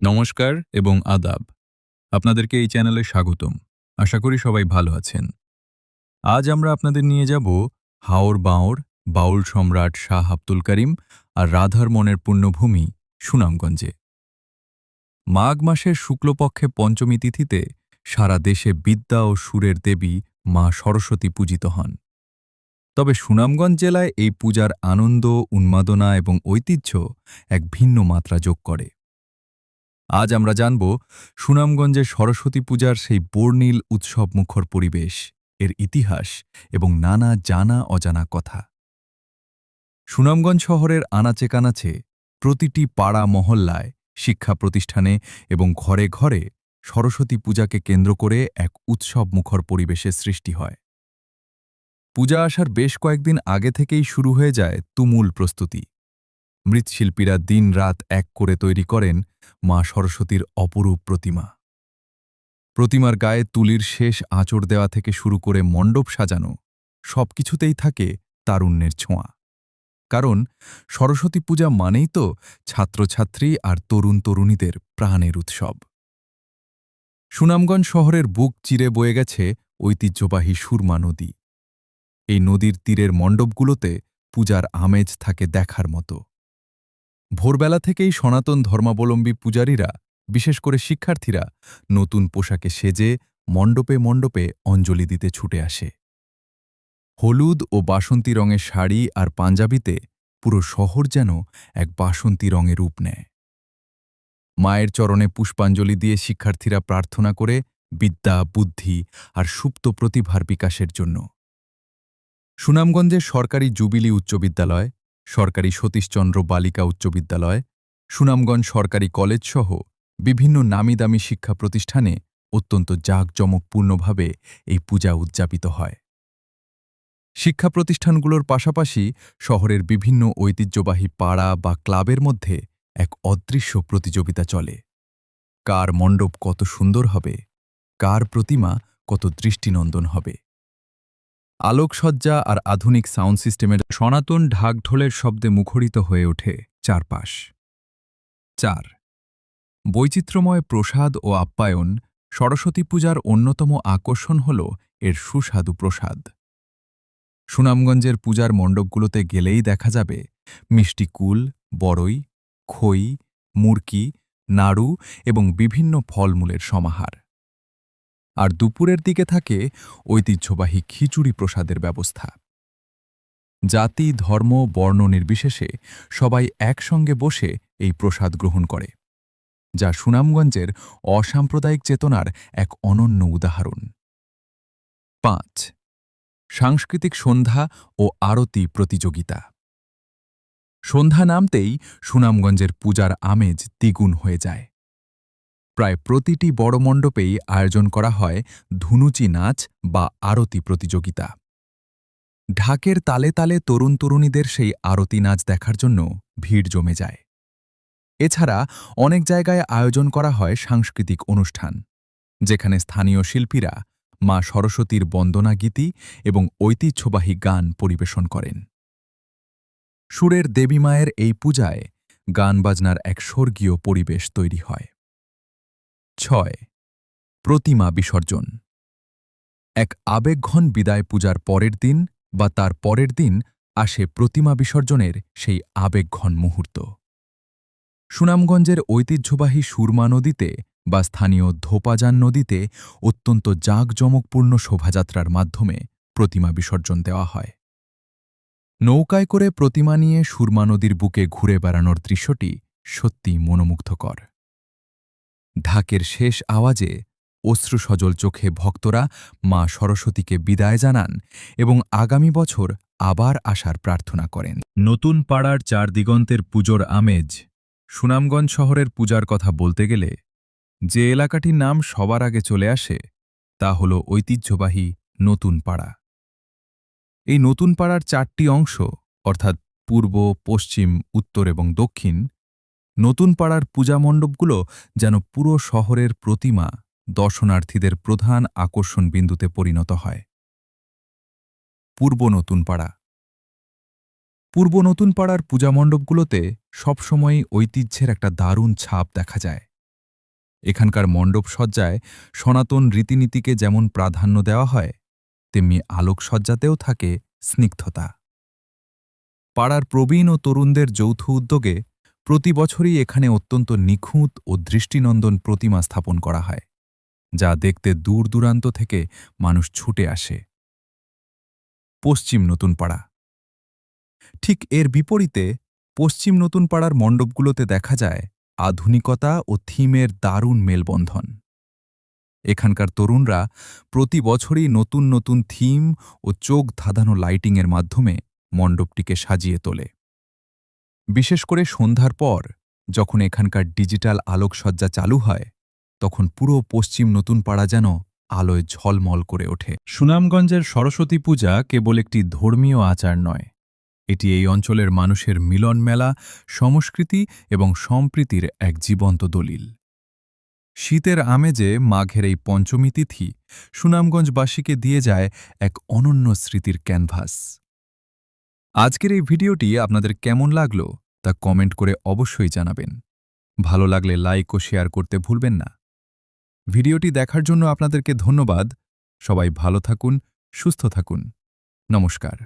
নমস্কার এবং আদাব। আপনাদেরকে এই চ্যানেলে স্বাগতম। আশা করি সবাই ভালো আছেন। আজ আমরা আপনাদের নিয়ে যাব হাওর বাঁওর, বাউল সম্রাট শাহ আব্দুল করিম আর রাধার মনের পুণ্যভূমি সুনামগঞ্জে। মাঘ মাসের শুক্লপক্ষে পঞ্চমী তিথিতে সারা দেশে বিদ্যা ও সুরের দেবী মা সরস্বতী পূজিত হন। তবে সুনামগঞ্জ জেলায় এই পূজার আনন্দ, উন্মাদনা এবং ঐতিহ্য এক ভিন্ন মাত্রা যোগ করে। আজ আমরা জানব সুনামগঞ্জের সরস্বতী পূজার সেই বর্ণিল উৎসবমুখর পরিবেশ, এর ইতিহাস এবং নানা জানা অজানা কথা। সুনামগঞ্জ শহরের আনাচে কানাচে, প্রতিটি পাড়া মহল্লায়, শিক্ষা প্রতিষ্ঠানে এবং ঘরে ঘরে সরস্বতী পূজাকে কেন্দ্র করে এক উৎসবমুখর পরিবেশের সৃষ্টি হয়। পূজা আসার বেশ কয়েকদিন আগে থেকেই শুরু হয়ে যায় তুমুল প্রস্তুতি। মৃৎশিল্পীরা দিন-রাত এক করে তৈরি করেন মা সরস্বতীর অপরূপ প্রতিমা। প্রতিমার গায়ে তুলির শেষ আঁচড় দেওয়া থেকে শুরু করে মণ্ডপ সাজানো, সবকিছুতেই থাকে তারুণ্যের ছোঁয়া। কারণ সরস্বতী পূজা মানেই তো ছাত্রছাত্রী আর তরুণ-তরুণীদের প্রাণের উৎসব। সুনামগঞ্জ শহরের বুক চিরে বয়ে গেছে ঐতিহ্যবাহী সুরমা নদী। এই নদীর তীরের মণ্ডপগুলোতে পূজার আমেজ থাকে দেখার মতো। ভোরবেলা থেকেই সনাতন ধর্মাবলম্বী পূজারীরা, বিশেষ করে শিক্ষার্থীরা, নতুন পোশাকে সেজে মণ্ডপে মণ্ডপে অঞ্জলি দিতে ছুটে আসে। হলুদ ও বাসন্তী রঙের শাড়ি আর পাঞ্জাবিতে পুরো শহর যেন এক বাসন্তী রঙে রূপ নেয়। মায়ের চরণে পুষ্পাঞ্জলি দিয়ে শিক্ষার্থীরা প্রার্থনা করে বিদ্যা, বুদ্ধি আর সুপ্ত প্রতিভার বিকাশের জন্য। সুনামগঞ্জের সরকারি জুবিলি উচ্চ বিদ্যালয়, সরকারি সতীশচন্দ্র বালিকা উচ্চ বিদ্যালয়, সুনামগঞ্জ সরকারি কলেজসহ বিভিন্ন নামিদামি শিক্ষা প্রতিষ্ঠানে অত্যন্ত জাঁকজমকপূর্ণভাবে এই পূজা উদযাপিত হয়। শিক্ষা প্রতিষ্ঠানগুলোর পাশাপাশি শহরের বিভিন্ন ঐতিহ্যবাহী পাড়া বা ক্লাবের মধ্যে এক অদৃশ্য প্রতিযোগিতা চলে। কার মণ্ডপ কত সুন্দর হবে, কার প্রতিমা কত দৃষ্টিনন্দন হবে। আলোকসজ্জা আর আধুনিক সাউন্ড সিস্টেমের সনাতন ঢাকঢোলের শব্দে মুখরিত হয়ে ওঠে চারপাশ। ৪. বৈচিত্র্যময় প্রসাদ ও আপ্যায়ন। সরস্বতী পূজার অন্যতম আকর্ষণ হল এর সুস্বাদু প্রসাদ। সুনামগঞ্জের পূজার মণ্ডপগুলোতে গেলেই দেখা যাবে মিষ্টি কুল, বড়ই, খই, মুরকি, নাড়ু এবং বিভিন্ন ফলমূলের সমাহার। আর দুপুরের দিকে থাকে ঐতিহ্যবাহী খিচুড়ি প্রসাদের ব্যবস্থা। জাতি, ধর্ম, বর্ণ নির্বিশেষে সবাই একসঙ্গে বসে এই প্রসাদ গ্রহণ করে, যা সুনামগঞ্জের অসাম্প্রদায়িক চেতনার এক অনন্য উদাহরণ। ৫. সাংস্কৃতিক সন্ধ্যা ও আরতি প্রতিযোগিতা। সন্ধ্যা নামতেই সুনামগঞ্জের পূজার আমেজ দ্বিগুণ হয়ে যায়। প্রায় প্রতিটি বড় মণ্ডপেই আয়োজন করা হয় ধুনুচি নাচ বা আরতি প্রতিযোগিতা। ঢাকের তালে তালে তরুণ-তরুণীদের সেই আরতি নাচ দেখার জন্য ভিড় জমে যায়। এছাড়া অনেক জায়গায় আয়োজন করা হয় সাংস্কৃতিক অনুষ্ঠান, যেখানে স্থানীয় শিল্পীরা মা সরস্বতীর বন্দনা গীতি এবং ঐতিহ্যবাহী গান পরিবেশন করেন। সুরের দেবী মায়ের এই পূজায় গান-বাজনার এক স্বর্গীয় পরিবেশ তৈরি হয়। ৬. প্রতিমা বিসর্জন। এক আবেগঘন বিদায় পূজার পরের দিন বা তার পরের দিন আসে প্রতিমা বিসর্জনের সেই আবেগঘন মুহূর্ত। সুনামগঞ্জের ঐতিহ্যবাহী সুরমা নদীতে বা স্থানীয় ধোপাজান নদীতে অত্যন্ত জাঁকজমকপূর্ণ শোভাযাত্রার মাধ্যমে প্রতিমা বিসর্জন দেওয়া হয়। নৌকায় করে প্রতিমা নিয়ে সুরমা নদীর বুকে ঘুরে বেড়ানোর দৃশ্যটি সত্যিই মনোমুগ্ধকর। ঢাকের শেষ আওয়াজে অশ্রুসজল চোখে ভক্তরা মা সরস্বতীকে বিদায় জানান এবং আগামী বছর আবার আসার প্রার্থনা করেন। নতুন পাড়ার চার দিগন্তের পুজোর আমেজ। সুনামগঞ্জ শহরের পূজার কথা বলতে গেলে যে এলাকাটির নাম সবার আগে চলে আসে তা হল ঐতিহ্যবাহী নতুন পাড়া। এই নতুন পাড়ার ৪টি অংশ, অর্থাৎ পূর্ব, পশ্চিম, উত্তর এবং দক্ষিণ, নতুন পাড়ার পূজা মণ্ডপগুলো যেন পুরো শহরের প্রতিমা দর্শনার্থীদের প্রধান আকর্ষণ বিন্দুতে পরিণত হয়। পূর্ব নতুন পাড়া। পূর্ব নতুন পাড়ার পূজা মণ্ডপগুলোতে সবসময়ই ঐতিহ্যের একটা দারুণ ছাপ দেখা যায়। এখানকার মণ্ডপসজ্জায় সনাতন রীতিনীতিকে যেমন প্রাধান্য দেওয়া হয়, তেমনি আলোকসজ্জাতেও থাকে স্নিগ্ধতা। পাড়ার প্রবীণ ও তরুণদের যৌথ উদ্যোগে প্রতি বছরই এখানে অত্যন্ত নিখুঁত ও দৃষ্টিনন্দন প্রতিমা স্থাপন করা হয়, যা দেখতে দূর দূরান্ত থেকে মানুষ ছুটে আসে। পশ্চিম নতুন পাড়া। ঠিক এর বিপরীতে পশ্চিম নতুন পাড়ার মণ্ডপগুলোতে দেখা যায় আধুনিকতা ও থিমের দারুণ মেলবন্ধন। এখানকার তরুণরা প্রতি বছরই নতুন নতুন থিম ও চোখ ধাঁধানো লাইটিংয়ের মাধ্যমে মণ্ডপটিকে সাজিয়ে তোলে। বিশেষ করে সন্ধ্যার পর যখন এখানকার ডিজিটাল আলোকসজ্জা চালু হয়, তখন পুরো পশ্চিম নতুন পাড়া যেন আলোয় ঝলমল করে ওঠে। সুনামগঞ্জের সরস্বতী পূজা কেবল একটি ধর্মীয় আচার নয়, এটি এই অঞ্চলের মানুষের মিলন মেলা, সংস্কৃতি এবং সম্প্রীতির এক জীবন্ত দলিল। শীতের আমেজে মাঘের এই পঞ্চমী তিথি সুনামগঞ্জবাসীকে দিয়ে যায় এক অনন্য স্মৃতির ক্যানভাস। আজকের এই ভিডিওটি আপনাদের কেমন লাগলো তা কমেন্ট করে অবশ্যই জানাবেন। ভালো লাগলে লাইক ও শেয়ার করতে ভুলবেন না। ভিডিওটি দেখার জন্য আপনাদেরকে ধন্যবাদ। সবাই ভালো থাকুন, সুস্থ থাকুন। নমস্কার।